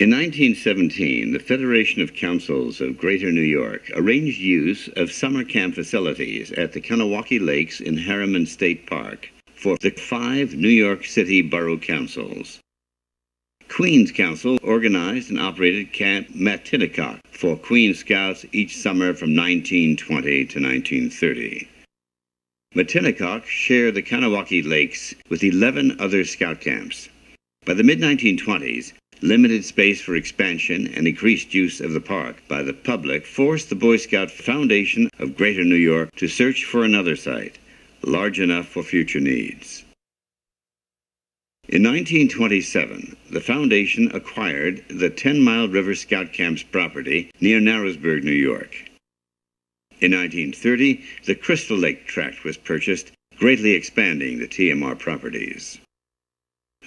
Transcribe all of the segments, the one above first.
In 1917, the Federation of Councils of Greater New York arranged use of summer camp facilities at the Kanohwahkee Lakes in Harriman State Park for the 5 New York City Borough Councils. Queens Council organized and operated Camp Matinecock for Queens Scouts each summer from 1920 to 1930. Matinecock shared the Kanohwahkee Lakes with 11 other scout camps. By the mid-1920s, limited space for expansion and increased use of the park by the public forced the Boy Scout Foundation of Greater New York to search for another site, large enough for future needs. In 1927, the foundation acquired the 10 Mile River Scout Camp's property near Narrowsburg, New York. In 1930, the Crystal Lake tract was purchased, greatly expanding the TMR properties.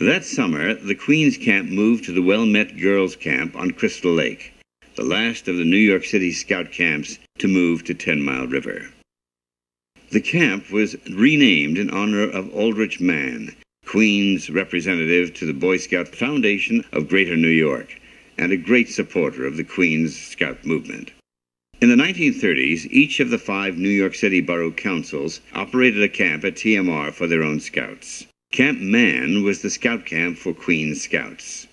That summer, the Queens Camp moved to the Well-Met Girls Camp on Crystal Lake, the last of the New York City Scout camps to move to 10 Mile River. The camp was renamed in honor of Aldrich Mann, Queens representative to the Boy Scout Foundation of Greater New York, and a great supporter of the Queens Scout movement. In the 1930s, each of the 5 New York City Borough Councils operated a camp at TMR for their own scouts. Camp Mann was the scout camp for Queens Scouts.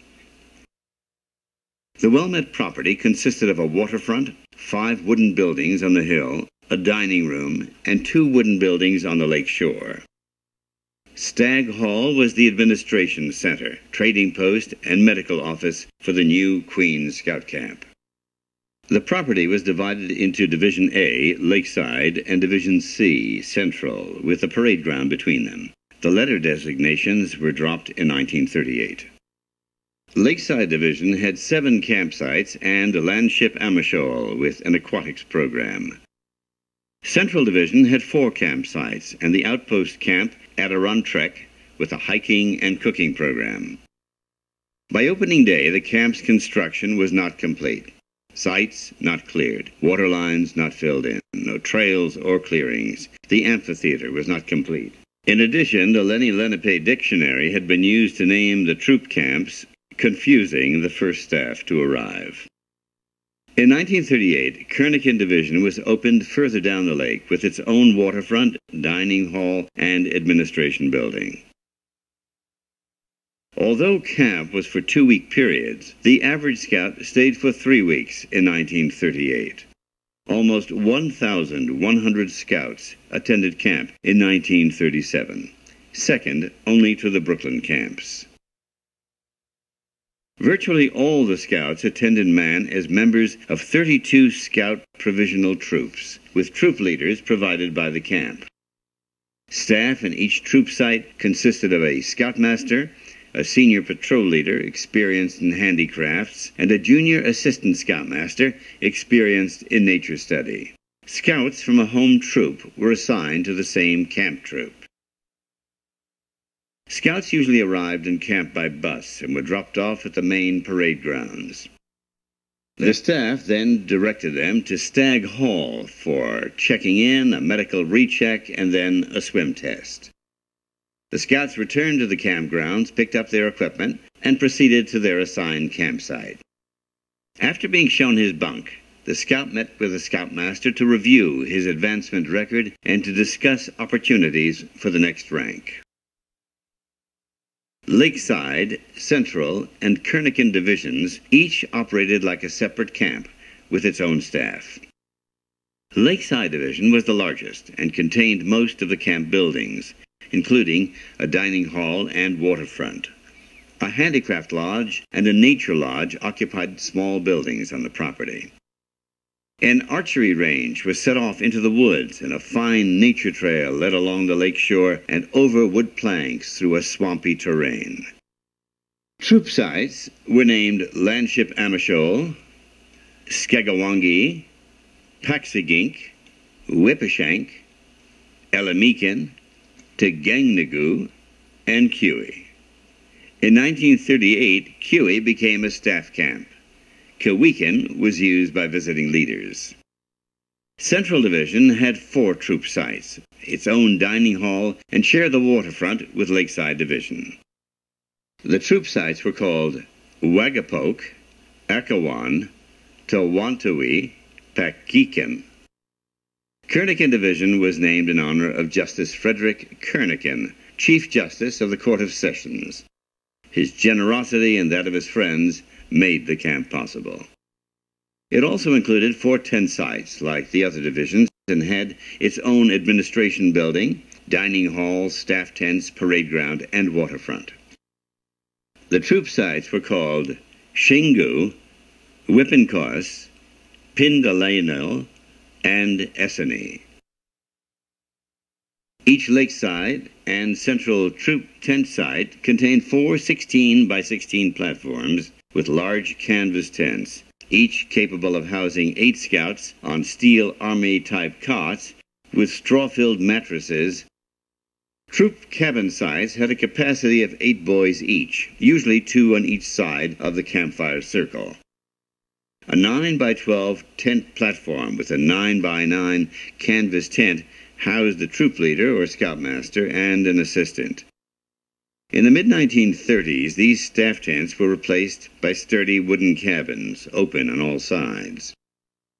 The Well-Met property consisted of a waterfront, 5 wooden buildings on the hill, a dining room, and 2 wooden buildings on the lake shore. Stagg Hall was the administration center, trading post, and medical office for the new Queens Scout Camp. The property was divided into Division A, Lakeside, and Division C, Central, with a parade ground between them. The letter designations were dropped in 1938. Lakeside Division had 7 campsites and a landship Amishol with an aquatics program. Central Division had 4 campsites and the outpost camp Adirondack with a hiking and cooking program. By opening day, the camp's construction was not complete. Sites not cleared, water lines not filled in, no trails or clearings. The amphitheater was not complete. In addition, the Lenni Lenape dictionary had been used to name the troop camps, confusing the first staff to arrive. In 1938, Kernigan Division was opened further down the lake with its own waterfront, dining hall, and administration building. Although camp was for 2-week periods, the average scout stayed for 3 weeks in 1938. Almost 1,100 scouts attended camp in 1937, second only to the Brooklyn camps. Virtually all the scouts attended Man as members of 32 scout provisional troops, with troop leaders provided by the camp. Staff in each troop site consisted of a scoutmaster, a senior patrol leader experienced in handicrafts, and a junior assistant scoutmaster experienced in nature study. Scouts from a home troop were assigned to the same camp troop. Scouts usually arrived in camp by bus and were dropped off at the main parade grounds. The staff then directed them to Stagg Hall for checking in, a medical recheck, and then a swim test. The scouts returned to the campgrounds, picked up their equipment, and proceeded to their assigned campsite. After being shown his bunk, the scout met with the scoutmaster to review his advancement record and to discuss opportunities for the next rank. Lakeside, Central, and Kernigan divisions each operated like a separate camp with its own staff. Lakeside Division was the largest and contained most of the camp buildings, including a dining hall and waterfront. A handicraft lodge and a nature lodge occupied small buildings on the property. An archery range was set off into the woods, and a fine nature trail led along the lake shore and over wood planks through a swampy terrain. Troop sites were named Landship Amishol, Skagawongi, Paxigink, Whippershank, Elamican, Tegangnagu, and Kewi. In 1938, Kewi became a staff camp. Kanohwahkee was used by visiting leaders. Central Division had 4 troop sites, its own dining hall, and shared the waterfront with Lakeside Division. The troop sites were called Wagapoke, Akawan, Tawantui, Pakikin. Kerneken Division was named in honor of Justice Frederick Kerneken, Chief Justice of the Court of Sessions. His generosity and that of his friends made the camp possible. It also included 4 tent sites, like the other divisions, and had its own administration building, dining hall, staff tents, parade ground, and waterfront. The troop sites were called Shingu, Whippenkos, Pindaleno, and Essene. Each lakeside and central troop tent site contained 4 16 by 16 platforms with large canvas tents, each capable of housing 8 scouts on steel army-type cots with straw-filled mattresses. Troop cabin sites had a capacity of 8 boys each, usually 2 on each side of the campfire circle. A 9 by 12 tent platform with a 9 by 9 canvas tent housed the troop leader or scoutmaster and an assistant. In the mid-1930s, these staff tents were replaced by sturdy wooden cabins, open on all sides.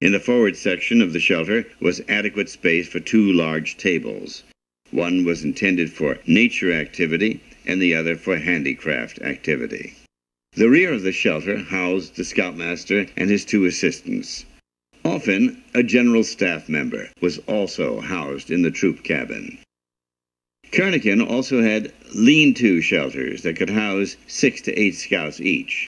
In the forward section of the shelter was adequate space for 2 large tables. One was intended for nature activity and the other for handicraft activity. The rear of the shelter housed the scoutmaster and his 2 assistants. Often, a general staff member was also housed in the troop cabin. Kerneken also had lean-to shelters that could house 6 to 8 scouts each.